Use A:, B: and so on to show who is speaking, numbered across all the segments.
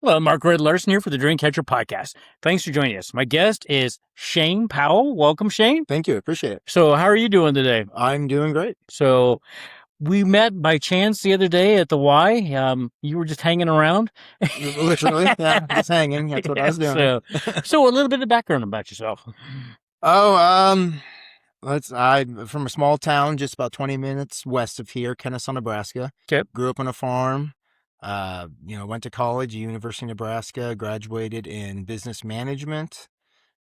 A: Hello, Mark Red Larson here for the Dreamcatcher podcast. Thanks for joining us. My guest is Shane Powell. Welcome, Shane.
B: Thank you. Appreciate it.
A: So, how are you doing today?
B: I'm doing great.
A: So, we met by chance the other day at the Y. You were just hanging around.
B: Literally, yeah, just hanging. That's what I was doing.
A: So a little bit of background about yourself.
B: Oh, I'm from a small town just about 20 minutes west of here, Kennesaw, Nebraska.
A: Okay.
B: Grew up on a farm. Went to college, University of Nebraska. Graduated in business management.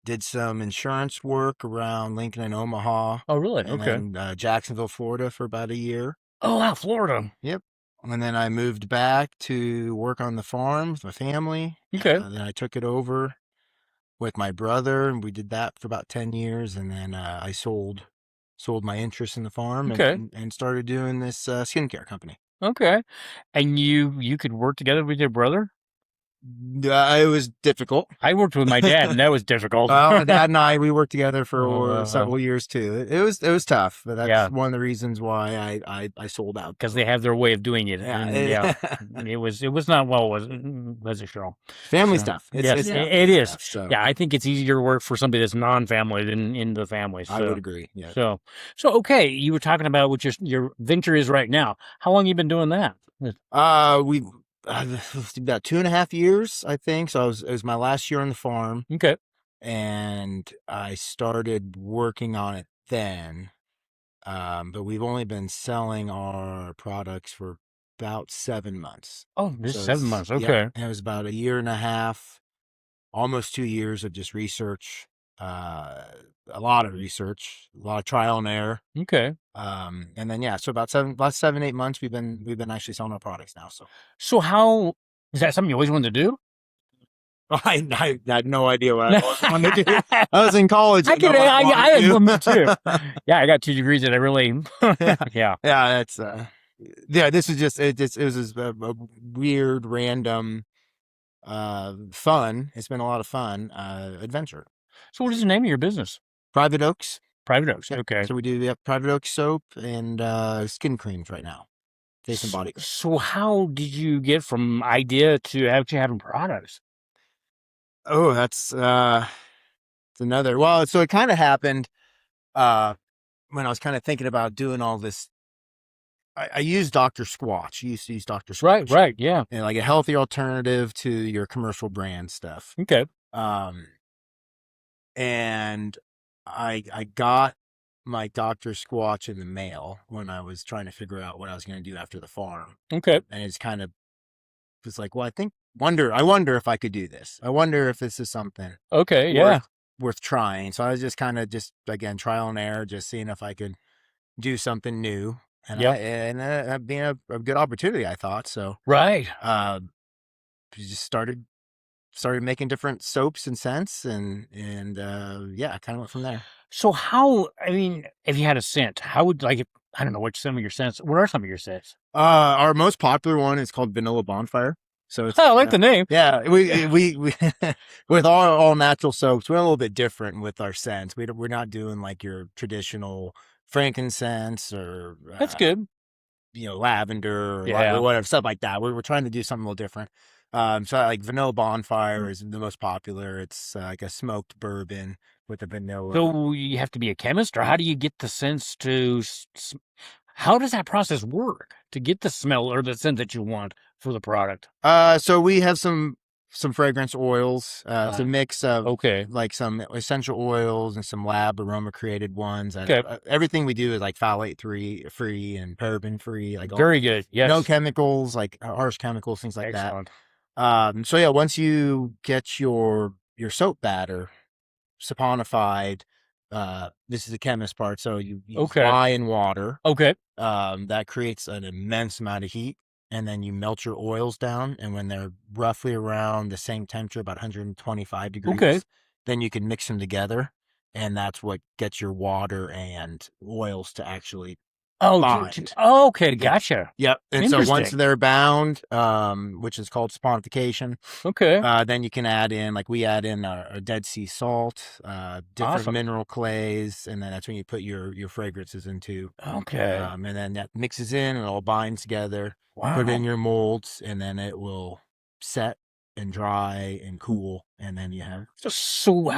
B: Did some insurance work around Lincoln and Omaha.
A: Oh, really?
B: And
A: Okay.
B: then Jacksonville, Florida, for about a year.
A: Oh, wow, Florida.
B: Yep. And then I moved back to work on the farm with my family.
A: Okay.
B: Then I took it over with my brother, and we did that for about 10 years. And then I sold my interest in the farm
A: Okay.
B: and started doing this skincare company.
A: Okay. And you could work together with your brother?
B: It was difficult.
A: I worked with my dad, and that was difficult.
B: Well, my dad and I, we worked together for
A: Oh,
B: several years too. It was tough, but that's
A: Yeah.
B: one of the reasons why I sold out.
A: Because they have their way of doing it.
B: Yeah.
A: And it was not well, was it, Cheryl?
B: Family
A: So,
B: stuff.
A: Yes, it is.
B: Stuff, so
A: Yeah, I think it's easier to work for somebody that's non-family than in the family.
B: I would agree. Yeah.
A: So okay, you were talking about what your venture is right now. How long you been doing that?
B: We've about 2.5 years, I think. So it was my last year on the farm,
A: Okay.
B: and I started working on it then. But we've only been selling our products for about 7 months.
A: Oh, just
B: So
A: 7 months. Okay.
B: And it was about 1.5 years, almost 2 years of just research, a lot of research, a lot of trial and error.
A: Okay.
B: And then so about 7, 8 months we've been actually selling our products now.
A: So how is that something you always wanted to do?
B: I had no idea what I wanted to do. I was in college.
A: I had one too. Yeah, I got 2 degrees that I really. Yeah.
B: Yeah, that's this is just it was just a weird, random, fun. It's been a lot of fun, adventure.
A: So what is the name of your business?
B: Private Oaks.
A: Private Oaks.
B: Yeah.
A: Okay.
B: So we do Private Oaks soap and skin creams right now. Face and body cream.
A: So how did you get from idea to actually having products?
B: Oh, that's it's another. Well, so it kind of happened when I was kind of thinking about doing all this. I used Dr. Squatch. You used to use Dr. Squatch.
A: Right, yeah.
B: And like a healthy alternative to your commercial brand stuff.
A: Okay.
B: And I got my Dr. Squatch in the mail when I was trying to figure out what I was going to do after the farm.
A: Okay.
B: And it's kind of was like, well, I wonder if I could do this. I wonder if this is something
A: Okay,
B: worth trying. So I was just kind of again trial and error, just seeing if I could do something new. And being a good opportunity, I thought. So
A: right.
B: We just started making different soaps and scents, and kind of went from there.
A: So how? I mean, if you had a scent, how would I don't know what some of your scents. What are some of your scents?
B: Our most popular one is called Vanilla Bonfire. So it's,
A: I like the name.
B: Yeah, we with all natural soaps, we're a little bit different with our scents. We're not doing like your traditional frankincense or
A: That's good.
B: Lavender or whatever, stuff like that. We're trying to do something a little different. So like Vanilla Bonfire is the most popular. It's like a smoked bourbon with a vanilla.
A: So you have to be a chemist, or how do you get the sense to? How does that process work to get the smell or the scent that you want for the product?
B: So we have some fragrance oils. It's a mix of like some essential oils and some lab aroma created ones.
A: Okay.
B: Everything we do is like phthalate free and paraben free. Like
A: very good. Yes.
B: No chemicals, like harsh chemicals, things like
A: Excellent.
B: that. So yeah, once you get your soap batter saponified, this is the chemist part. So you fry in water.
A: Okay.
B: That creates an immense amount of heat. And then you melt your oils down, and when they're roughly around the same temperature, about 125 degrees, then you can mix them together, and that's what gets your water and oils to actually bind.
A: Okay, gotcha.
B: Yep. And so once they're bound, which is called saponification, then you can add in, like we add in a Dead Sea salt, different mineral clays, and then that's when you put your fragrances into.
A: Okay.
B: And then that mixes in, and it all binds together.
A: Wow.
B: Put it in your molds, and then it will set and dry and cool, and then you have
A: So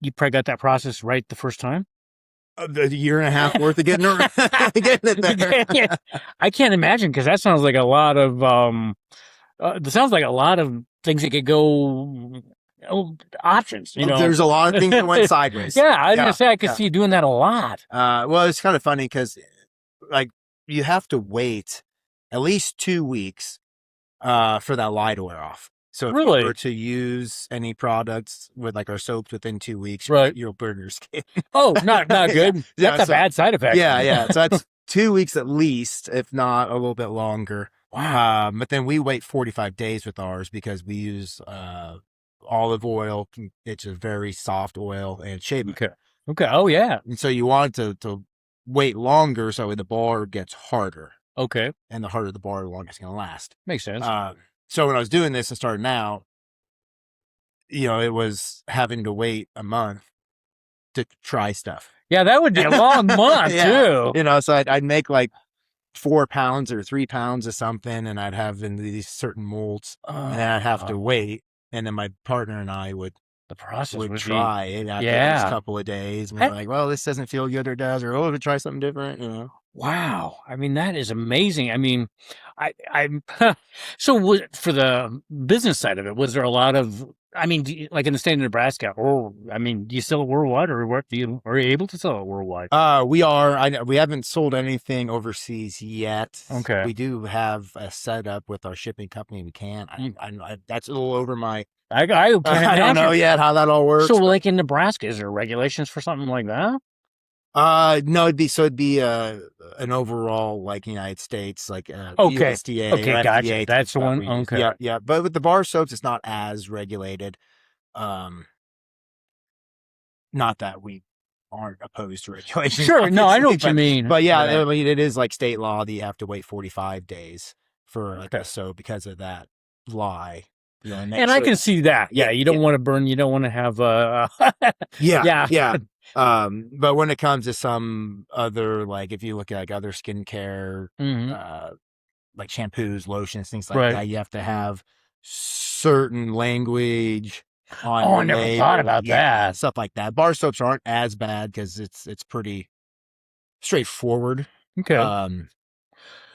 A: you probably got that process right the first time?
B: a year and a half worth of getting it there.
A: I can't imagine, because that sounds like a lot of it sounds like a lot of things that could go options, you know.
B: There's a lot of things that went sideways.
A: Yeah, I was gonna say I could see you doing that a lot.
B: Well, it's kind of funny because, like, you have to wait at least 2 weeks for that lye to wear off. So if
A: Really?
B: you were to use any products with like our soaps within 2 weeks,
A: Right.
B: you'll burn your skin.
A: Oh, not good.
B: Yeah,
A: That's a bad side effect.
B: Yeah. So that's 2 weeks at least, if not a little bit longer.
A: Wow.
B: But then we wait 45 days with ours because we use olive oil. It's a very soft oil, and shea butter.
A: Okay. Oh yeah.
B: And so you want to wait longer so the bar gets harder.
A: Okay.
B: And the harder the bar, the longer it's going to last.
A: Makes sense.
B: So when I was doing this and starting out, it was having to wait a month to try stuff.
A: Yeah, that would be a long month too.
B: So I'd make like 4 pounds or 3 pounds of something, and I'd have in these certain molds, and then I'd have to wait. And then my partner and I would try it after a couple of days. And we're like, well, this doesn't feel good or does, or we try something different,
A: Wow. I mean, that is amazing. I mean, I'm so for the business side of it, was there a lot of, I mean, like in the state of Nebraska, or, I mean, do you sell it worldwide, or are you able to sell it worldwide?
B: We are. We haven't sold anything overseas yet.
A: Okay.
B: We do have a setup with our shipping company. We can. That's a little over my.
A: I
B: don't know yet how that all works.
A: So, like in Nebraska, is there regulations for something like that?
B: No, it'd be an overall, like, United States, like
A: Okay.
B: USDA.
A: Okay, gotcha.
B: FDA
A: That's the one. Okay.
B: Yeah. But with the bar soaps, it's not as regulated. Not that we aren't opposed to regulations.
A: Sure. No, I know what you mean.
B: But yeah, I mean, it is like state law that you have to wait 45 days for like a soap because of that lye.
A: And I can see that. Yeah, you don't want to burn. You don't want to have.
B: Yeah. But when it comes to some other, like, if you look at like other skincare, like shampoos, lotions, things like that, you have to have certain language on.
A: Oh, I never thought about that.
B: Stuff like that. Bar soaps aren't as bad because it's pretty straightforward.
A: Okay.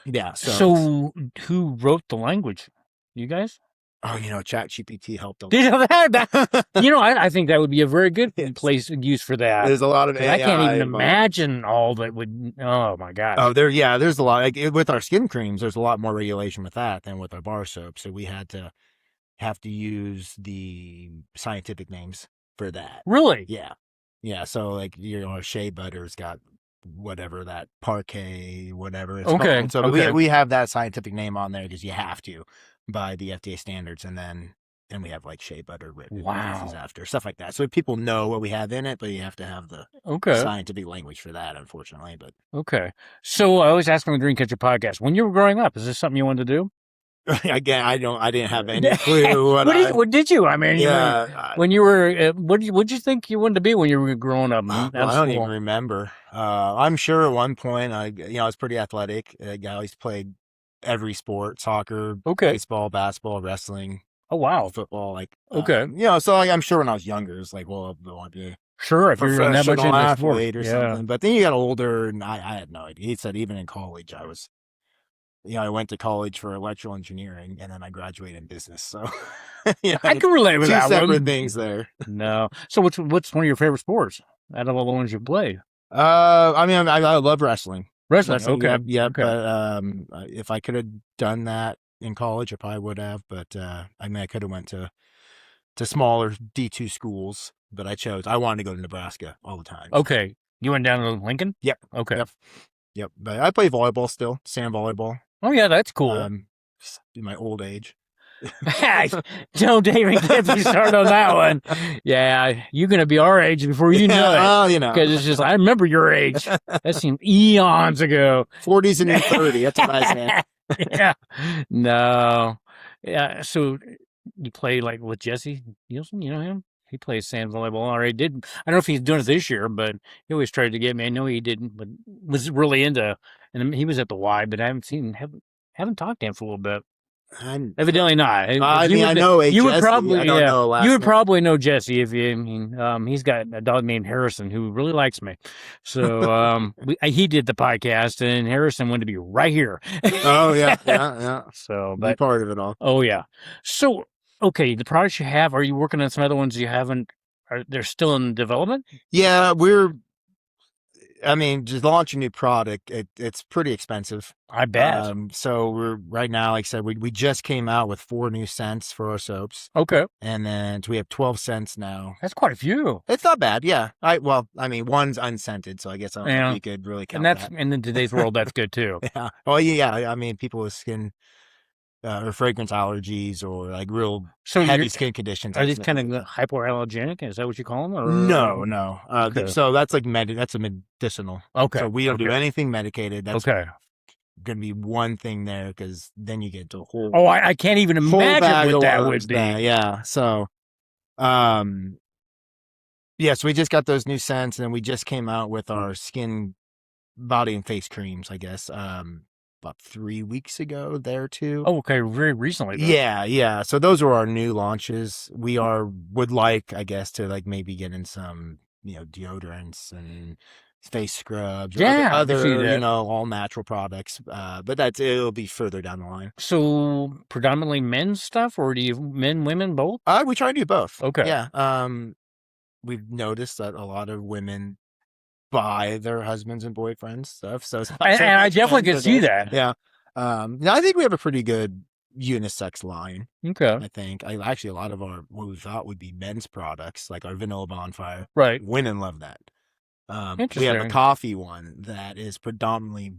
B: Yeah.
A: So who wrote the language? You guys?
B: Oh, ChatGPT helped a lot.
A: Did you know that? I think that would be a very good place use for that.
B: There's a lot of AI.
A: I can't even imagine all that would. Oh my god.
B: Oh, there's a lot. Like with our skin creams, there's a lot more regulation with that than with our bar soap. So we have to use the scientific names for that.
A: Really?
B: Yeah. So like shea butter's got whatever that parquet, whatever it's called. So we have that scientific name on there because you have to by the FDA standards, and then we have like shea butter written after, stuff like that. So people know what we have in it, but you have to have the scientific language for that, unfortunately. But
A: so I always ask them during Catch a Podcast, when you were growing up, is this something you wanted to do?
B: Again, I didn't have any clue.
A: What did you? I mean, when you were, what did you think you wanted to be when you were growing up?
B: I don't even remember. I'm sure at one point I was pretty athletic. I always played every sport: soccer, baseball, basketball, wrestling.
A: Oh wow,
B: football. Like
A: so
B: like, I'm sure when I was younger, it's like, well, I want to be
A: sure if you're that much into
B: athlete or something. But then you got older, and I had no idea. He said even in college, I was. I went to college for electrical engineering, and then I graduated in business. So,
A: I can relate with that.
B: Two separate things there.
A: No. So, what's one of your favorite sports out of all the ones you play?
B: I mean, I love wrestling.
A: Wrestling. Okay.
B: Yeah. But if I could have done that in college, I probably would have. But I mean, I could have went to smaller D2 schools, but I wanted to go to Nebraska all the time.
A: Okay. You went down to Lincoln?
B: Yep.
A: Okay.
B: Yep. But I play volleyball still, sand volleyball.
A: Oh yeah, that's cool.
B: In my old age.
A: Don't David get me started on that one. Yeah, you're gonna be our age before you know it.
B: Well,
A: because it's just I remember your age. That seemed eons ago.
B: 40s and 30. That's what I said.
A: Yeah. No. Yeah. So you play like with Jesse Nielsen. You know him? He plays sand volleyball already. I don't know if he's doing it this year, but he always tried to get me. I know he didn't, but was really into. And he was at the Y, but I haven't talked to him for a little bit. Evidently not.
B: I mean, I know
A: you would
B: Jesse.
A: probably,
B: I don't know last
A: you would
B: name.
A: probably know Jesse if you. I mean, he's got a dog named Harrison who really likes me. So he did the podcast, and Harrison wanted to be right here.
B: Oh yeah.
A: So,
B: Be
A: but
B: part of it all.
A: oh yeah. So okay, the products you have. Are you working on some other ones you haven't? Are they're still in development?
B: Yeah, I mean, just launch a new product, it's pretty expensive.
A: I bet.
B: So we're right now, like I said, we just came out with 4 new scents for our soaps.
A: Okay.
B: And then we have 12 scents now.
A: That's quite a few.
B: It's not bad, yeah. I mean, one's unscented, so I guess I don't know if you could really count that.
A: And in today's world, that's good too.
B: Yeah. Oh yeah. I mean, people with skin or fragrance allergies or like real heavy skin conditions.
A: Are these kind of hypoallergenic? Is that what you call them? Or?
B: No.
A: Okay.
B: So that's like that's a medicinal.
A: Okay.
B: So we don't do anything medicated. That's
A: okay.
B: Going to be one thing there because then you get to a whole.
A: Oh, I can't even imagine what that would be.
B: Yeah. So, yeah. So we just got those new scents, and then we just came out with our skin, body, and face creams. I guess about 3 weeks ago there too.
A: Oh, okay, very recently. Though.
B: Yeah. So those are our new launches. We would like, I guess, to like maybe get in some, deodorants and face scrubs, or other all natural products. But it'll be further down the line.
A: So predominantly men's stuff, or do you men, women, both?
B: We try to do both.
A: Okay.
B: Yeah. We've noticed that a lot of women buy their husbands and boyfriends stuff. So
A: and I definitely can see that.
B: Yeah. Now I think we have a pretty good unisex line.
A: Okay.
B: I think actually a lot of what we thought would be men's products, like our vanilla bonfire.
A: Right.
B: Women love that.
A: Interesting.
B: We have a coffee one that is predominantly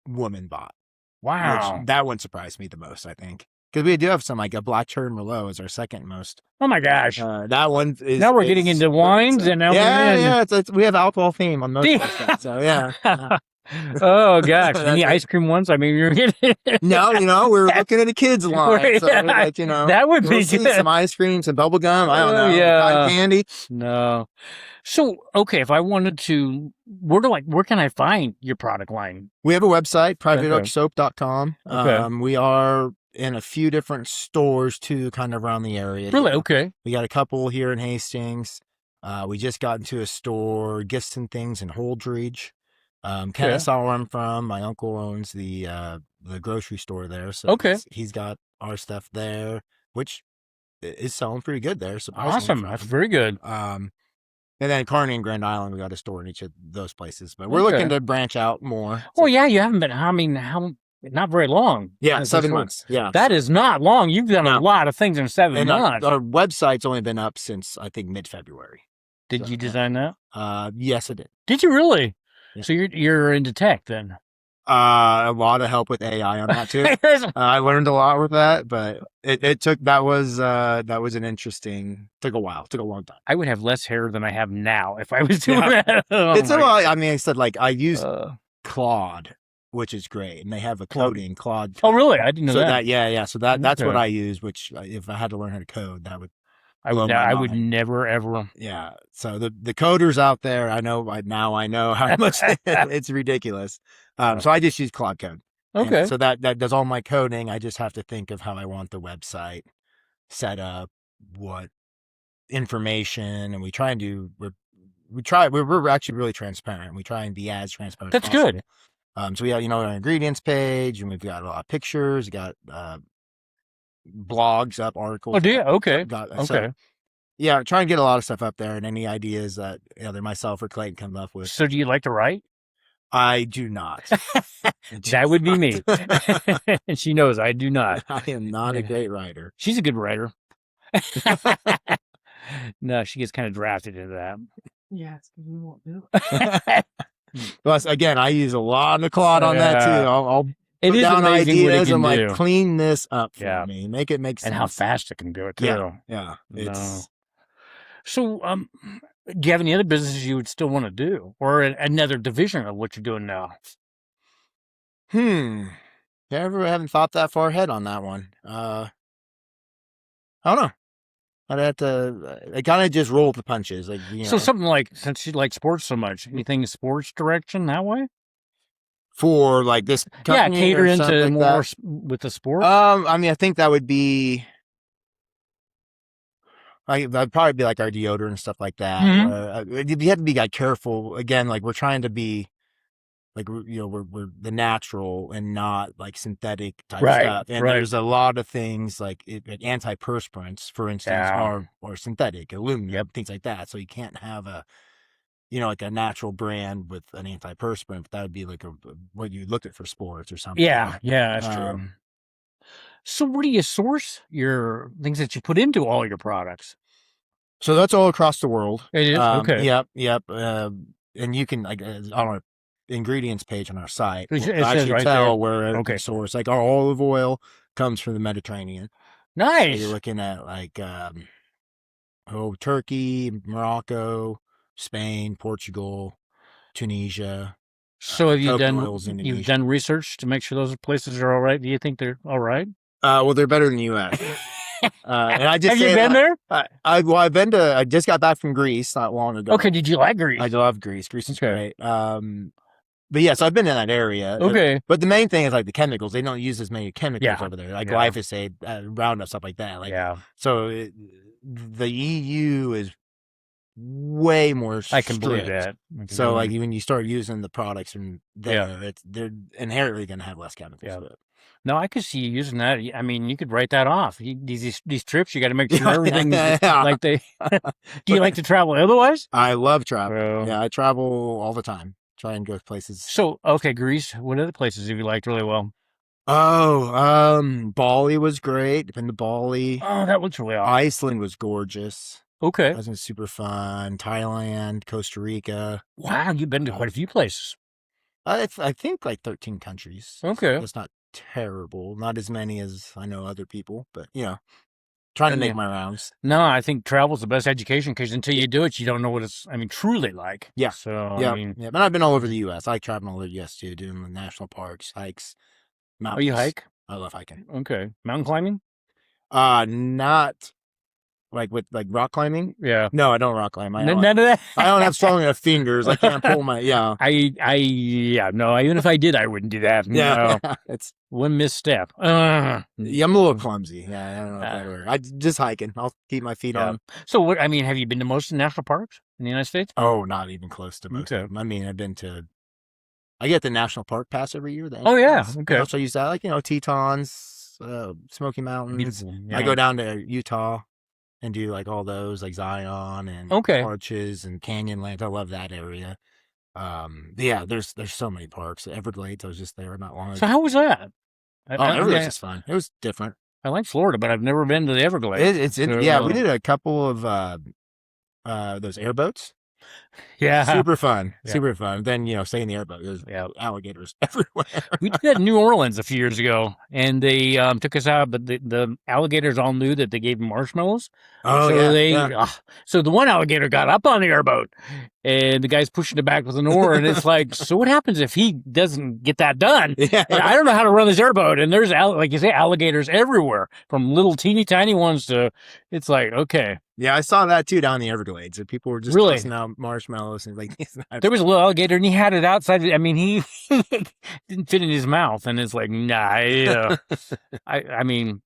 B: woman bought.
A: Wow.
B: Which, that one surprised me the most, I think. Because we do have some, like a black cherry Merlot is our second most.
A: Oh my gosh.
B: That one is.
A: Now we're getting into wines and now
B: we have alcohol theme on most of our stuff. So yeah.
A: Oh gosh. Any ice cream ones? I mean, you're getting.
B: No, we're looking at a kid's line. So
A: that would be good.
B: Some ice cream, some bubble gum. I don't know.
A: Yeah.
B: Candy.
A: No. So, okay, if I wanted to, where can I find your product line?
B: We have a website, privateoaksoap.com.
A: Okay.
B: We are in a few different stores too, kind of around the area.
A: Really? Okay.
B: We got a couple here in Hastings. We just got into a store, Gifts and Things in Holdridge. Kennesaw, where I'm from. My uncle owns the grocery store there. So he's got our stuff there, which is selling pretty good there.
A: Awesome. That's very good.
B: And then Kearney and Grand Island, we got a store in each of those places. But we're looking to branch out more.
A: Well, yeah, you haven't been, not very long.
B: Yeah, 7 months. Yeah.
A: That is not long. You've done a lot of things in 7 months.
B: Our website's only been up since, I think, mid-February.
A: Did you design that?
B: Yes, I did.
A: Did you really?
B: Yeah.
A: So you're into tech then?
B: A lot of help with AI on that too. I learned a lot with that, but it took, that was an interesting, took a while, took a long time.
A: I would have less hair than I have now if I was doing that.
B: It's a lot. I mean, I said I use Claude, which is great. And they have a coding, Claude.
A: Oh, really? I didn't know that.
B: Yeah. So that's what I use, which if I had to learn how to code, that would,
A: I would never, ever.
B: Yeah. So the coders out there, I know how much it's ridiculous. So I just use Claude Code.
A: Okay.
B: And so that does all my coding. I just have to think of how I want the website set up, what information, and we try and do, we're actually really transparent. We try and be as transparent as possible.
A: Good.
B: So we have, our ingredients page, and we've got a lot of pictures, we got, blogs up, articles.
A: Oh, do you? Okay.
B: Okay. So, yeah, try and get a lot of stuff up there, and any ideas that either myself or Clayton come up with.
A: So do you like to write?
B: I do not.
A: That would be me. And she knows I do not.
B: I am not a great writer.
A: She's a good writer. No, she gets kind of drafted into that.
C: Yes, we won't do.
B: Plus, again, I use a lot of Claude on that too. I'll
A: it
B: put
A: is
B: down ideas and
A: do.
B: Clean this up for me, make it make sense,
A: and how fast it can do it too.
B: Yeah.
A: So, do you have any other businesses you would still want to do, or another division of what you're doing now?
B: I haven't thought that far ahead on that one. I don't know. I'd have to. I kind of just roll with the punches,
A: So something like, since you like sports so much, anything sports direction that way?
B: for like this
A: Yeah,
B: company
A: cater
B: or
A: into
B: something like
A: more
B: that.
A: with the sport.
B: I mean, I think that would be like that'd probably be like our deodorant and stuff like that.
A: Mhm.
B: Where you have to be like careful again. Like we're trying to be like we're the natural and not like synthetic type
A: Right,
B: stuff. And
A: right.
B: there's a lot of things like antiperspirants, for instance,
A: Yeah.
B: are synthetic, aluminum,
A: Yep.
B: things like that. So you can't have a like a natural brand with an antiperspirant. That would be like what you look at for sports or something.
A: Yeah, that's true. So where do you source your things that you put into all your products?
B: So that's all across the world.
A: It is? Okay.
B: Yep. And you can like on our ingredients page on our site,
A: It
B: we'll
A: says
B: actually
A: right there.
B: tell where
A: Okay.
B: everything's sourced. Like our olive oil comes from the Mediterranean. So
A: Nice.
B: you're looking at like Turkey, Morocco, Spain, Portugal, Tunisia.
A: So have you
B: coconut oil's
A: you've
B: Indonesia.
A: done research to make sure those places are all right? Do you think they're all right?
B: Well, they're better than the U.S. And I just
A: Have you been there?
B: I've been to. I just got back from Greece not long ago.
A: Okay, did you like Greece?
B: I love Greece. Greece is
A: Okay.
B: great. But yeah, so I've been in that area.
A: Okay.
B: But the main thing is like the chemicals. They don't use as many chemicals
A: Yeah.
B: over there, like
A: Yeah.
B: glyphosate, Roundup, stuff like that. Like,
A: Yeah.
B: so the EU is way more
A: I can believe
B: strict.
A: that.
B: So like when you start using the products from there, they're inherently going to have less chemicals.
A: Yeah.
B: But
A: No, I could see you using that. I mean, you could write that off. These trips, you got to make sure everything is like they. Do you like to travel otherwise?
B: I love travel.
A: Well,
B: Yeah, I travel all the time. Try and go places.
A: So, okay, Greece. What other places have you liked really well?
B: Oh, Bali was great. Been to Bali.
A: Oh, that looks really awesome.
B: Iceland was gorgeous.
A: Okay.
B: That was super fun. Thailand, Costa Rica.
A: Wow, you've been to quite a few places.
B: I think like 13 countries.
A: Okay.
B: That's not terrible. Not as many as I know other people, but trying to make my rounds.
A: No, I think travel's the best education because until you do it, you don't know what it's, truly like.
B: Yeah.
A: So,
B: yeah. But I've been all over the U.S. I like traveling all over the U.S. too, doing the national parks, hikes, mountains.
A: Oh, you hike?
B: I love hiking.
A: Okay. Mountain climbing?
B: Not like with like rock climbing.
A: Yeah.
B: No, I don't rock climb.
A: None of that.
B: I don't have strong enough fingers. I can't pull my
A: no. Even if I did, I wouldn't do that.
B: Yeah.
A: No.
B: It's
A: one misstep.
B: Yeah, I'm a little clumsy. Yeah, I don't know if that works. I just hiking. I'll keep my feet on.
A: So what? Have you been to most national parks in the United States?
B: Oh, not even close to most of them. I mean, I get the national park pass every year.
A: Oh yeah, okay.
B: So I use that, like Tetons, Smoky Mountains.
A: Beautiful. Yeah.
B: I go down to Utah and do like all those, like Zion and Arches and Canyonlands. I love that area. Yeah, there's so many parks. Everglades, I was just there not long ago.
A: So how was that?
B: Everglades is fun. It was different.
A: I like Florida, but I've never been to the Everglades.
B: We did a couple of those airboats.
A: Yeah,
B: super fun. Then stay in the airboat. There's alligators everywhere.
A: We did that in New Orleans a few years ago, and they took us out, but the alligators all knew that they gave them marshmallows.
B: Oh,
A: so so the one alligator got up on the airboat, and the guy's pushing it back with an oar, and it's like, so what happens if he doesn't get that done?
B: Yeah.
A: And I don't know how to run this airboat, and there's like you say, alligators everywhere, from little teeny tiny ones to, it's like, okay.
B: Yeah, I saw that too down the Everglades. People were just tossing out marshmallows and like.
A: There was a little alligator, and he had it outside. I mean, he didn't fit in his mouth, and it's like, nah. I mean,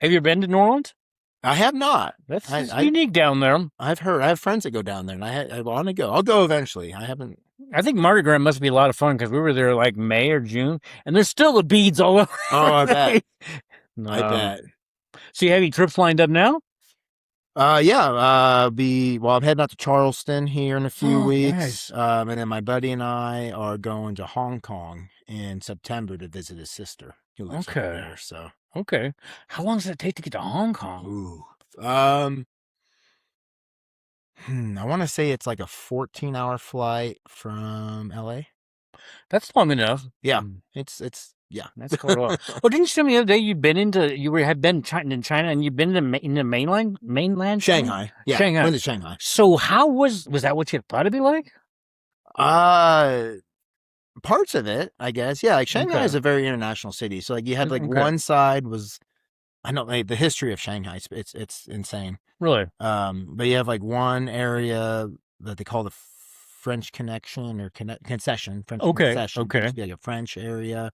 A: have you been to New Orleans?
B: I have not.
A: That's unique down there.
B: I've heard. I have friends that go down there, and I want to go. I'll go eventually. I haven't.
A: I think Mardi Gras must be a lot of fun because we were there like May or June, and there's still the beads all over.
B: Oh, I bet.
A: No.
B: I bet.
A: So you have any trips lined up now?
B: I'm heading out to Charleston here in a few weeks.
A: Nice.
B: And then my buddy and I are going to Hong Kong in September to visit his sister. Who lives over there, so.
A: Okay. How long does it take to get to Hong Kong?
B: Ooh. I want to say it's like a 14-hour flight from LA.
A: That's long enough.
B: Yeah. It's
A: that's quite a while. Oh, didn't you tell me the other day you had been in China and you've been in the mainland?
B: Shanghai. Yeah.
A: Shanghai.
B: Went to Shanghai.
A: So how was that what you thought it'd be like?
B: Parts of it, I guess. Yeah, like Shanghai is a very international city. So like you had like one side was, I don't know, the history of Shanghai. It's insane.
A: Really?
B: But you have like one area that they call the French Connection or Concession. French
A: Okay,
B: Concession.
A: okay.
B: Used to be like a French area.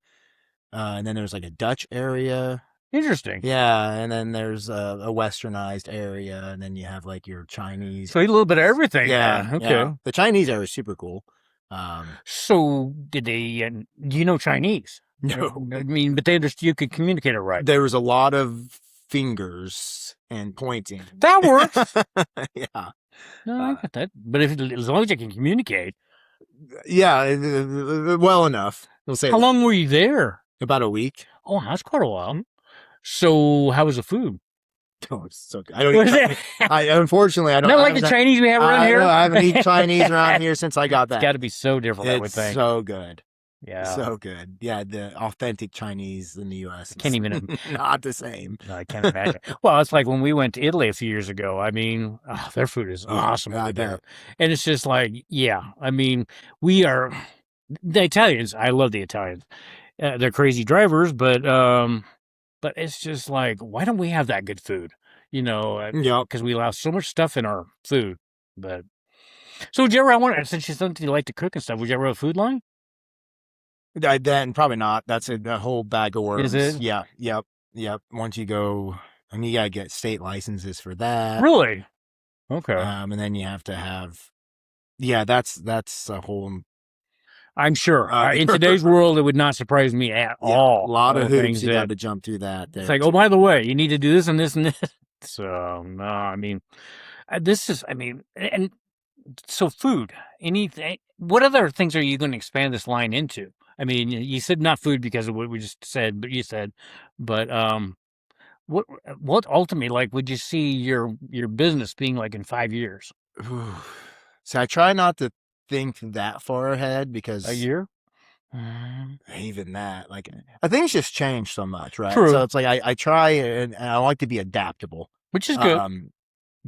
B: And then there's like a Dutch area.
A: Interesting.
B: Yeah, and then there's a westernized area, and then you have like your Chinese.
A: So you eat a little bit of everything.
B: Yeah,
A: then. Okay.
B: yeah. The Chinese area is super cool.
A: So did they? Do you know Chinese?
B: No,
A: I mean, but they understood you could communicate it right.
B: there was a lot of fingers and pointing.
A: That works.
B: Yeah,
A: No, I got that. But as long as you can communicate.
B: yeah, well enough. We'll say
A: How
B: that.
A: long were you there?
B: About a week.
A: Oh, that's quite a while. So how was the food?
B: Oh, it's so good. I don't.
A: Was
B: Eat,
A: it
B: unfortunately, I don't.
A: not
B: I
A: like the
B: haven't-
A: Chinese we have around here?
B: I haven't eaten Chinese around here since I got back.
A: It's got to be so different, I would
B: It's
A: think.
B: so good.
A: Yeah.
B: So good. Yeah, the authentic Chinese in the U.S.
A: Can't even.
B: not the same.
A: No, I can't imagine. Well, it's like when we went to Italy a few years ago. I mean, their food is awesome.
B: I
A: over there.
B: bet.
A: And it's just like, yeah. I mean, we are the Italians. I love the Italians. They're crazy drivers, but it's just like, why don't we have that good food? You know,
B: Yep.
A: because we allow so much stuff in our food. But so, would you ever? I wonder, since you something you like to cook and stuff, would you ever have a food line?
B: Then probably not. That's a whole bag of worms.
A: Is it?
B: Yeah. Yep. Yep. Once you go, and you gotta get state licenses for that.
A: Really? Okay.
B: And then you have to have. Yeah, that's a whole.
A: I'm sure. In today's world, it would not surprise me at all.
B: A lot of hoops
A: things
B: you
A: that-
B: got to jump through that.
A: It's like, oh, by the way, you need to do this and this and this. So, no, I mean, this is, I mean, and so food, anything, what other things are you going to expand this line into? I mean, you said not food because of what we just said, but what ultimately, like, would you see your business being like in 5 years?
B: So I try not to think that far ahead because
A: A year?
B: even that, like, I think it's just changed so much, right?
A: True.
B: So it's like I try and I like to be adaptable.
A: Which is good.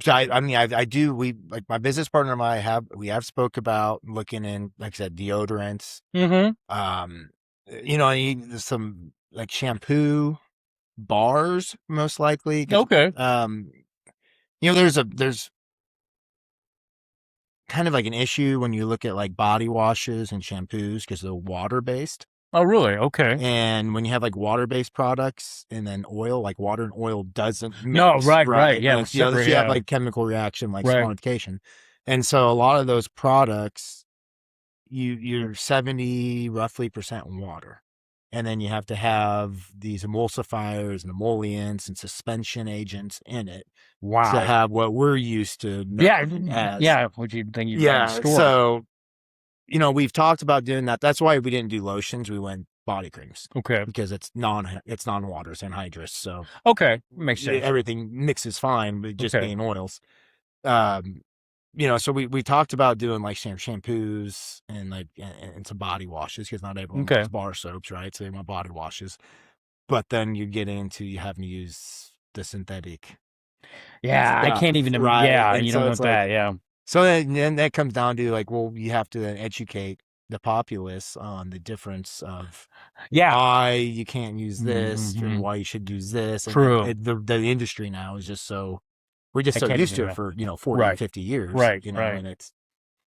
B: So I mean, I do. We like my business partner and I have spoke about looking in, like I said, deodorants.
A: Mm-hmm.
B: You know, I need some like shampoo bars, most likely.
A: Okay.
B: You know, there's kind of like an issue when you look at like body washes and shampoos because they're water based.
A: Oh, really? Okay.
B: And when you have like water based products and then oil, like water and oil doesn't mix.
A: No, right. Yeah,
B: Like, you
A: separate,
B: have
A: yeah.
B: like chemical reaction, like
A: Right.
B: sonification. And so a lot of those products, you're 70 roughly % water. And then you have to have these emulsifiers and emollients and suspension agents in it to
A: Wow.
B: have what we're used to.
A: Yeah.
B: as.
A: Yeah. What you think you
B: Yeah.
A: store?
B: So, you know, we've talked about doing that. That's why we didn't do lotions. We went body creams
A: Okay.
B: because it's non-water, it's anhydrous. So
A: Okay. Makes sense.
B: everything mixes fine, but just
A: Okay.
B: being oils. You know, so we talked about doing like shampoos and like and some body washes because not everyone
A: Okay.
B: wants bar soaps, right? So they want body washes. But then you get into you having to use the synthetic.
A: Yeah. I
B: stuff,
A: can't even.
B: right?
A: Yeah.
B: And
A: You
B: so
A: don't want
B: it's like-
A: that. Yeah.
B: So then that comes down to like, well, you have to then educate the populace on the difference of
A: Yeah.
B: why you can't use this
A: Mhm.
B: and why you should use this. And
A: True.
B: the industry now is just so we're just
A: I
B: so
A: can't
B: used
A: even
B: to it
A: do
B: for 40
A: Right.
B: 50 years,
A: Right,
B: you know,
A: right.
B: and it's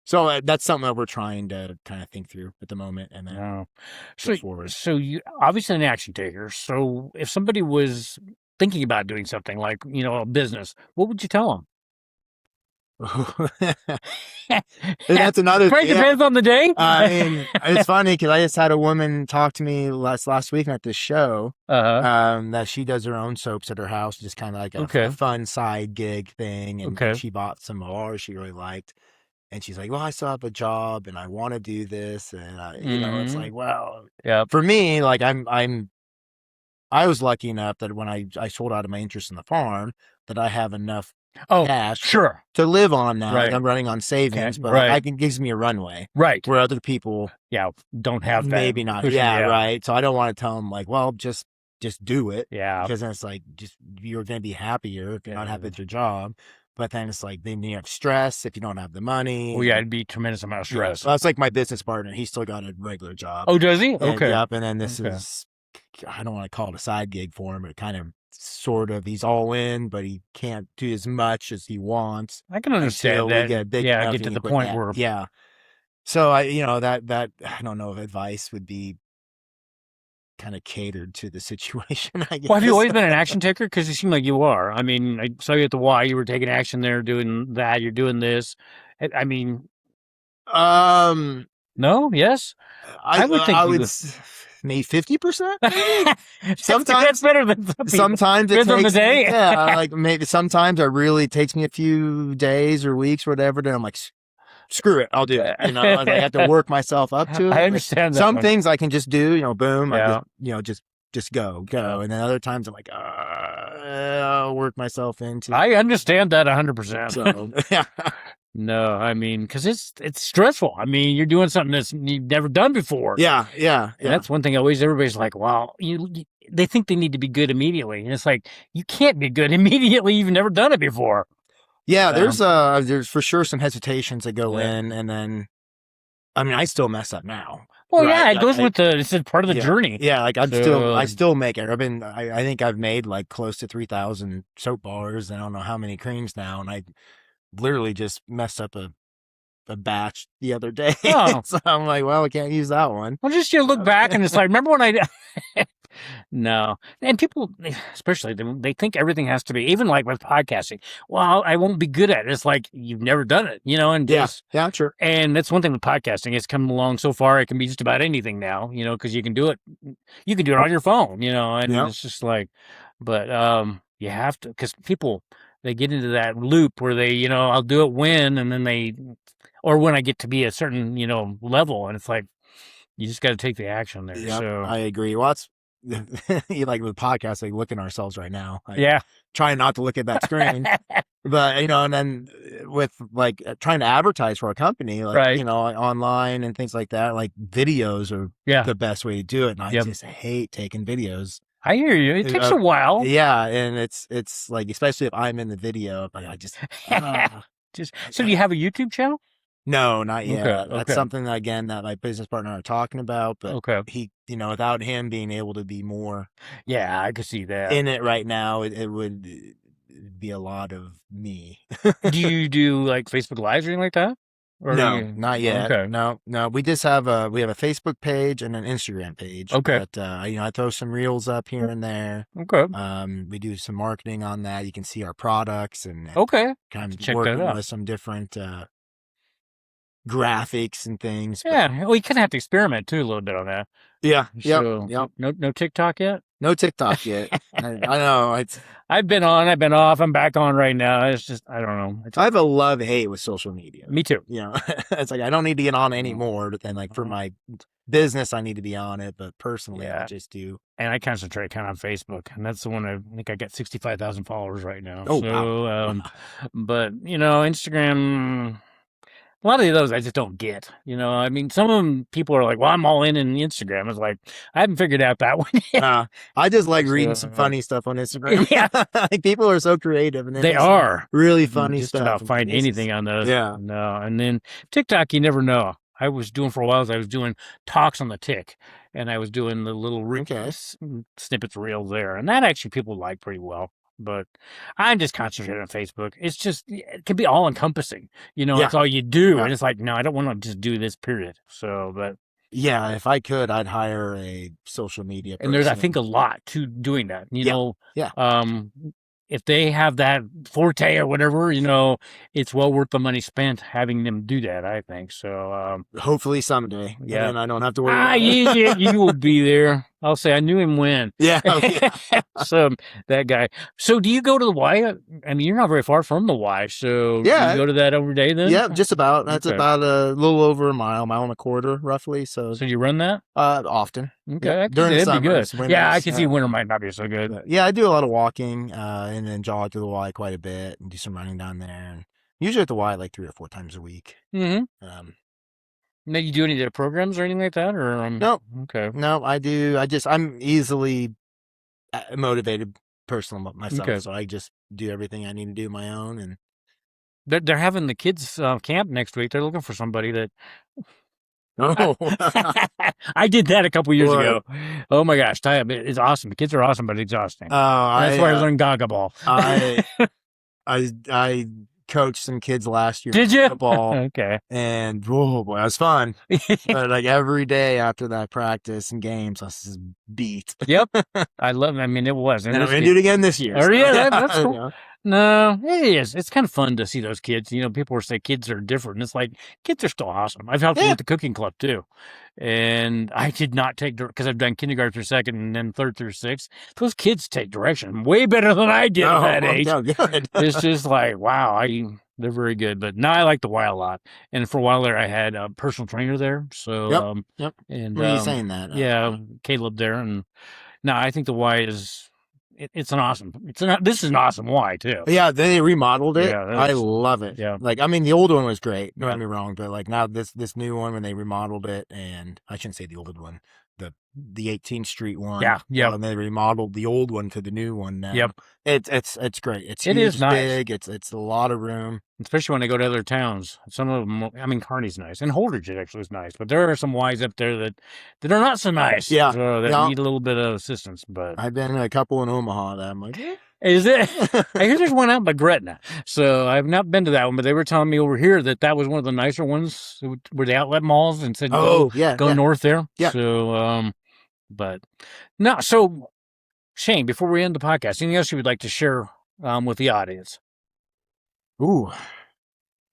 B: so that's something that we're trying to kind of think through at the moment and then
A: No.
B: go
A: So,
B: forward.
A: so you obviously an action taker. So if somebody was thinking about doing something like, a business, what would you tell them?
B: That's another
A: Right,
B: thing.
A: depends on the day.
B: I mean, it's funny because I just had a woman talk to me last week at this show. That she does her own soaps at her house, just kind of like a fun side gig thing. And she bought some of ours she really liked. And she's like, well, I still have a job and I want to do this. And, it's like, well, for me, like I was lucky enough that when I sold out of my interest in the farm, that I have enough cash to live on now.
A: Right.
B: Like I'm running on savings, but gives me a runway.
A: Right.
B: Where other people
A: don't have that.
B: Maybe not.
A: Cushion,
B: Right. So I don't want to tell them like, well, just do it.
A: Yeah.
B: Because then it's like, you're going to be happier if you're not happy with your job. But then it's like, then you have stress if you don't have the money.
A: Well, yeah, it'd be a tremendous amount of stress.
B: So that's like my business partner. He's still got a regular job.
A: Oh, does he?
B: And,
A: Okay.
B: Yep. And then this is, I don't want to call it a side gig for him, but kind of sort of, he's all in, but he can't do as much as he wants.
A: I can understand that.
B: Get
A: Get to the point where.
B: Yeah. So that I don't know if advice would be kind of catered to the situation, I guess.
A: Well, have you always been an action taker? Because you seem like you are. I mean, I saw you at the Y. You were taking action there, doing that. You're doing this. I mean,
B: um,
A: no, yes. I would think
B: I
A: you
B: would
A: would.
B: maybe 50%.
A: That's
B: Sometimes,
A: better than some people.
B: sometimes it
A: Depends on the
B: takes me,
A: day.
B: yeah, like maybe sometimes it really takes me a few days or weeks or whatever. Then I'm like, screw it, I'll do it. I have to work myself up to
A: I
B: it.
A: understand that
B: Some
A: one.
B: things I can just do, boom, I
A: Yeah.
B: just go.
A: Yeah.
B: And then other times I'm like, I'll work myself into.
A: I understand that 100%.
B: So, yeah.
A: No, I mean, because it's stressful. I mean, you're doing something that's you've never done before.
B: Yeah.
A: And that's one thing always everybody's like, well, they think they need to be good immediately. And it's like, you can't be good immediately. You've never done it before.
B: Yeah, there's for sure some hesitations that go
A: Yeah.
B: in, and then, I mean, I still mess up now.
A: Well,
B: Right.
A: yeah, it goes with it's a part of the
B: Yeah.
A: journey.
B: Yeah, like I
A: So,
B: still make it. I think I've made like close to 3,000 soap bars. I don't know how many creams now, and I literally just messed up a batch the other day.
A: Oh.
B: So I'm like, well, I can't use that one.
A: well, just you look back and it's like, remember when I No. And people, especially, they think everything has to be, even like with podcasting, well, I won't be good at it. It's like, you've never done it, and
B: Yeah,
A: just,
B: yeah, sure.
A: and that's one thing with podcasting. It's come along so far. It can be just about anything now, because you can do it. You can do it on your phone, and
B: Yeah.
A: it's just like, but you have to, because people, they get into that loop where they, I'll do it when, and then or when I get to be a certain, level, and it's like, you just got to take the action there.
B: Yeah,
A: So
B: I agree. Well, it's like with podcasts, like looking at ourselves right now.
A: yeah.
B: Trying not to look at that screen. But, and then with like trying to advertise for a company, like,
A: Right.
B: like online and things like that, like videos are
A: Yeah.
B: the best way to do it. And I
A: Yep.
B: just hate taking videos.
A: I hear you. It takes a while.
B: Yeah. And it's like, especially if I'm in the video, like I just,
A: So do you have a YouTube channel?
B: no, not yet.
A: Okay,
B: That's
A: okay.
B: something that, again, that my business partner and I are talking about, but
A: Okay.
B: he, without him being able to be more
A: Yeah, I could see that.
B: in it right now, it would be a lot of me.
A: Do you do like Facebook Lives or anything like that? Or
B: No,
A: you-
B: not yet.
A: Okay.
B: No. We just have a Facebook page and an Instagram page.
A: Okay.
B: But I throw some reels up here and there.
A: Okay.
B: We do some marketing on that. You can see our products and
A: Okay.
B: kind of
A: Check that
B: working
A: out.
B: with some different graphics and things. but-
A: Yeah. Well, you kind of have to experiment too a little bit on that.
B: Yeah.
A: So,
B: Yep.
A: No TikTok yet?
B: No TikTok yet. I know.
A: I've been on, I've been off, I'm back on right now. It's just, I don't know.
B: I have a love-hate with social media.
A: Me too.
B: It's like I don't need to get on anymore, but then like for my business, I need to be on it. But personally, I
A: Yeah.
B: just do.
A: And I concentrate kind of on Facebook, and that's the one I think I got 65,000 followers right now.
B: Oh,
A: so,
B: wow.
A: But Instagram, a lot of those I just don't get. I mean, some of them people are like, "Well, I'm all in Instagram." It's like I haven't figured out that one yet.
B: I just like reading
A: So,
B: some funny stuff on Instagram.
A: Yeah.
B: Like people are so creative, and
A: They
B: make some
A: are
B: really funny
A: just
B: stuff.
A: about
B: and
A: find
B: places.
A: anything on those.
B: Yeah.
A: No, and then TikTok, you never know. I was doing for a while. I was doing talks on the tick, and I was doing the little
B: Okay.
A: snippets reels there, and that actually people like pretty well. But I'm just concentrating on Facebook. It's just, it can be all encompassing.
B: Yeah.
A: It's all you do.
B: Yeah.
A: And it's like, no, I don't want to just do this, period. So, but,
B: Yeah, if I could, I'd hire a social media person.
A: and there's, I think, a lot to doing that.
B: Yeah.
A: If they have that forte or whatever, it's well worth the money spent having them do that, I think. So,
B: Hopefully someday.
A: Yeah.
B: And I don't have to worry about it.
A: you will be there. I'll say, I knew him when.
B: Yeah. Okay.
A: So that guy. So do you go to the Y? I mean, you're not very far from the Y. So
B: Yeah.
A: do you go to that every day then?
B: Yeah, just about. That's
A: Okay.
B: about a little over a mile and a quarter, roughly. So,
A: So you run that?
B: often.
A: Okay.
B: Yeah.
A: I can
B: During
A: see
B: the
A: that'd be good.
B: summers,
A: Yeah, I
B: winters,
A: can see winter might not be so good.
B: But yeah, I do a lot of walking, and then jog to the Y quite a bit, and do some running down there. And usually at the Y like 3 or 4 times a week.
A: Mm-hmm. Now, you do any of the programs or anything like that? Or
B: No.
A: Okay.
B: No, I do. I'm easily motivated person myself,
A: Okay.
B: so I just do everything I need to do my own. And
A: They're having the kids camp next week. They're looking for somebody that.
B: oh,
A: I did that a couple years
B: What?
A: ago. Oh my gosh, it's awesome. The kids are awesome, but exhausting. That's why I learned Gaga Ball.
B: I coached some kids last year.
A: Did you?
B: Football.
A: Okay.
B: And oh boy, it was fun. But like every day after that practice and games, I was just beat.
A: Yep. I mean, it was.
B: And I'm going to do it again this year.
A: Oh,
B: so,
A: yeah, that's cool.
B: yeah.
A: No, it is. It's kind of fun to see those kids. You know, people will say kids are different. It's like kids are still awesome. I've helped with the cooking club too, and I did not take because I've done kindergarten through second and then third through sixth. Those kids take direction way better than I did at that age.
B: Good.
A: It's just like wow, they're very good. But now I like the Y a lot, and for a while there, I had a personal trainer there. So
B: Yep.
A: And
B: When are you saying that?
A: yeah, Caleb there, and now I think the Y is. It's an awesome. This is an awesome Y too.
B: Yeah, they remodeled it.
A: Yeah,
B: I love it.
A: Yeah.
B: Like, I mean, the old one was great. Don't get me wrong, but like now this new one when they remodeled it, and I shouldn't say the old one, the 18th Street one.
A: Yeah.
B: And they remodeled the old one to the new one now.
A: Yep.
B: It's great. It's
A: it
B: huge,
A: is nice.
B: big. It's a lot of room.
A: Especially when I go to other towns. Some of them, I mean, Kearney's nice, and Holdridge actually is nice, but there are some Ys up there that are not so nice.
B: Yeah.
A: So that need a little bit of assistance. But
B: I've been in a couple in Omaha that I'm like,
A: is it? I hear there's one out by Gretna, so I've not been to that one, but they were telling me over here that was one of the nicer ones where the outlet malls and said, go north there.
B: Yeah.
A: So, but no. So, Shane, before we end the podcast, anything else you would like to share with the audience?
B: Ooh,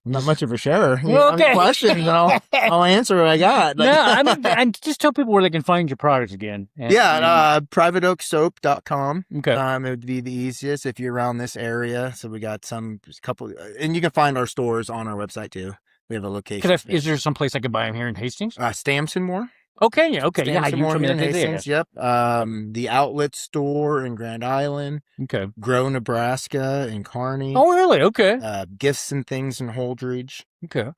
B: not much of a sharer.
A: Well, okay.
B: Questions, I'll answer what I got.
A: No, I mean, and just tell people where they can find your products again.
B: privateoaksoap.com.
A: Okay.
B: It would be the easiest if you're around this area. So we got a couple, and you can find our stores on our website too. We have a location.
A: Is there some place I could buy them here in Hastings?
B: Stamson Moore.
A: Okay, yeah.
B: Stamson Moore in Hastings. Yep. The outlet store in Grand Island.
A: Okay.
B: Grow, Nebraska in Kearney.
A: Oh, really? Okay.
B: Gifts and Things in Holdridge.
A: Okay.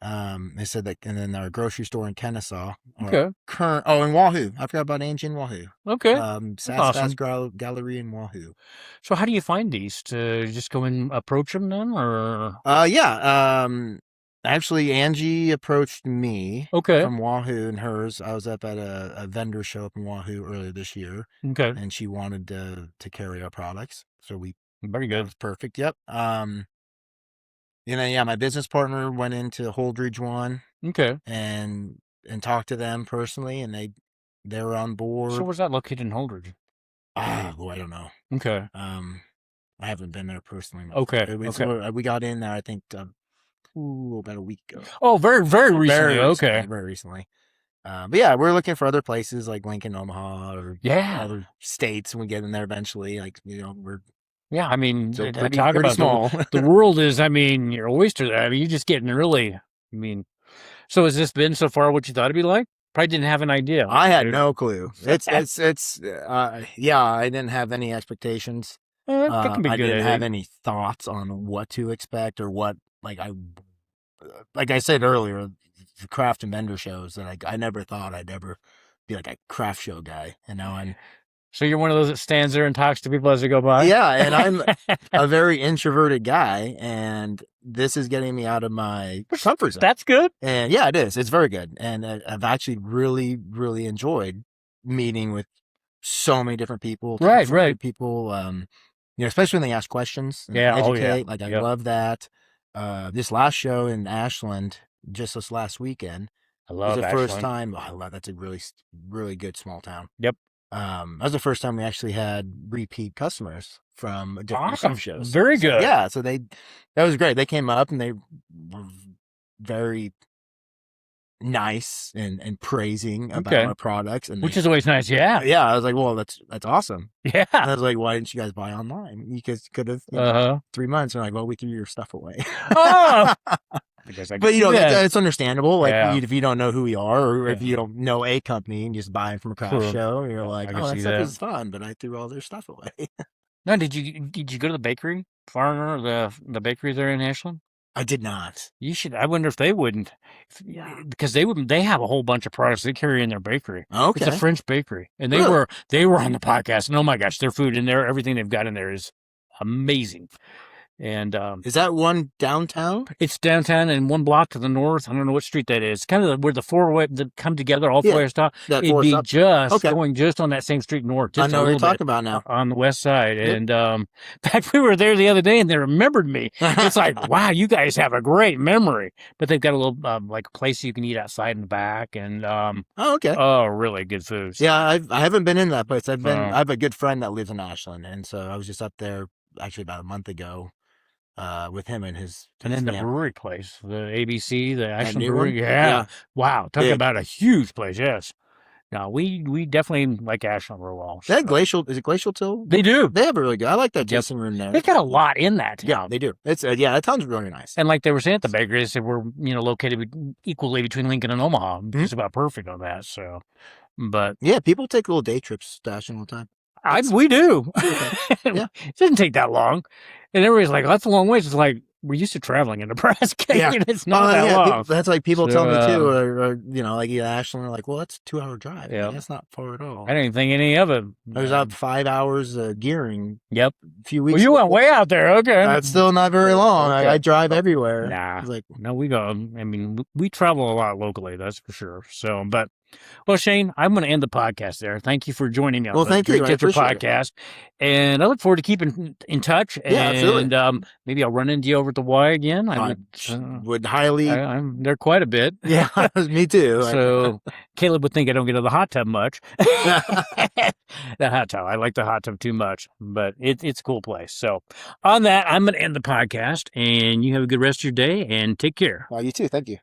B: They said that, and then our grocery store in Kennesaw.
A: Okay.
B: In Wahoo. I forgot about Angie in Wahoo.
A: Okay.
B: Sass Gallery in Wahoo.
A: So how do you find these? To just go and approach them then, or?
B: Actually, Angie approached me
A: okay.
B: from Wahoo and hers. I was up at a vendor show up in Wahoo earlier this year.
A: Okay.
B: And she wanted to carry our products. So
A: very good.
B: That was perfect. Yep. And then, my business partner went into Holdridge one.
A: Okay.
B: And talked to them personally, and they were on board.
A: So where's that located in Holdridge?
B: I don't know.
A: Okay.
B: I haven't been there personally.
A: Okay.
B: We got in there, I think, about a week ago.
A: Oh, very, very recently. Okay.
B: Very recently. But yeah, we're looking for other places like Lincoln, Omaha, or other states when we get in there eventually. Like, we're.
A: Yeah, I mean,
B: so
A: talk about
B: small.
A: The world is, I mean, your oyster. I mean, you're just getting really, I mean, so has this been so far what you thought it'd be like? Probably didn't have an idea.
B: I had no clue. I didn't have any expectations.
A: That can be
B: I
A: good.
B: didn't have any thoughts on what to expect or what, like I said earlier, the craft and vendor shows that I never thought I'd ever be like a craft show guy, and
A: so you're one of those that stands there and talks to people as they go by?
B: Yeah, and I'm a very introverted guy, and this is getting me out of my comfort zone.
A: That's good.
B: And yeah, it is. It's very good. And I've actually really, really enjoyed meeting with so many different people.
A: Right.
B: People, especially when they ask questions and
A: educate.
B: Oh, yeah. Like, I love that. This last show in Ashland, just this last weekend,
A: I love
B: it was the
A: Ashland.
B: first time. I love that's a really, really good small town.
A: Yep.
B: That was the first time we actually had repeat customers from different craft shows.
A: Very good.
B: So, yeah, so that was great. They came up and they were very nice and praising about our products, and
A: which is always nice. Yeah.
B: Yeah, I was like, well, that's awesome.
A: Yeah.
B: And I was like, why didn't you guys buy online? You guys could have 3 months. And like, well, we threw your stuff away.
A: Oh.
B: But it's understandable. Like if you don't know who we are, or if you don't know a company and just buy it from a craft show, you're like, oh, that stuff is fun, but I threw all their stuff away.
A: No, did you go to the bakery, Farner, the bakery there in Ashland?
B: I did not.
A: You should. I wonder if they wouldn't, because they wouldn't. They have a whole bunch of products they carry in their bakery.
B: Okay,
A: it's a French bakery, and they were on the podcast. And oh my gosh, their food in there, everything they've got in there is amazing. And
B: Is that one downtown?
A: it's downtown and one block to the north. I don't know what street that is. Kind of where the four-way that come together, all
B: Yeah,
A: four ways stop.
B: that
A: It'd
B: four
A: be
B: stop.
A: just
B: Okay.
A: going just on that same street north. Just
B: I know
A: a
B: what you're
A: little
B: talking
A: bit
B: about now.
A: on the west side.
B: Yep.
A: And in fact, we were there the other day and they remembered me. It's like, wow, you guys have a great memory. But they've got a little like place you can eat outside in the back, and
B: Oh, okay.
A: really good food.
B: Yeah, I haven't been in that place. I
A: Oh.
B: have a good friend that lives in Ashland, and so I was just up there actually about a month ago with him and his
A: And then the
B: family.
A: brewery place, the ABC, the Ashland
B: new
A: Brewery.
B: one?
A: Yeah.
B: Yeah.
A: Wow. Talk
B: Big.
A: about a huge place. Yes. No, we definitely like Ashland real well.
B: That
A: so.
B: Glacial, is it Glacial Till?
A: They do.
B: They have a really good. I like that
A: Yep.
B: tasting room there.
A: They've got a lot in that town.
B: Yeah, they do. It's yeah, that sounds really nice.
A: And like they were saying at the bakery, they said we're located equally between Lincoln and Omaha. Just about perfect on that. So, but
B: Yeah, people take little day trips to Ashland all the time.
A: we do.
B: Yeah.
A: It doesn't take that long. And everybody's like, that's a long ways. It's like, we're used to traveling in Nebraska.
B: Yeah.
A: It's not that long.
B: People, that's like people tell me
A: So,
B: too, or like Ashland are like, well, that's a 2-hour drive.
A: Yeah.
B: That's not far at all.
A: I don't even think any of it.
B: I was out 5 hours gearing
A: Yep.
B: a few weeks
A: Well, you
B: ago.
A: went way out there. Okay.
B: That's still not very long.
A: Okay.
B: I drive everywhere.
A: Nah.
B: It's like,
A: No, we go. I mean, we travel a lot locally, that's for sure. So, but, well, Shane, I'm going to end the podcast there. Thank you for joining me on
B: well,
A: the
B: thank you. I
A: Dream Catcher
B: appreciate it.
A: podcast. And I look forward to keeping in touch.
B: Yeah, absolutely.
A: And maybe I'll run into you over at the Y again. I
B: would highly.
A: I'm there quite a bit.
B: Yeah, me too.
A: So Caleb would think I don't get to the hot tub much. The hot tub. I like the hot tub too much, but it's a cool place. So on that, I'm going to end the podcast, and you have a good rest of your day and take care.
B: You too. Thank you.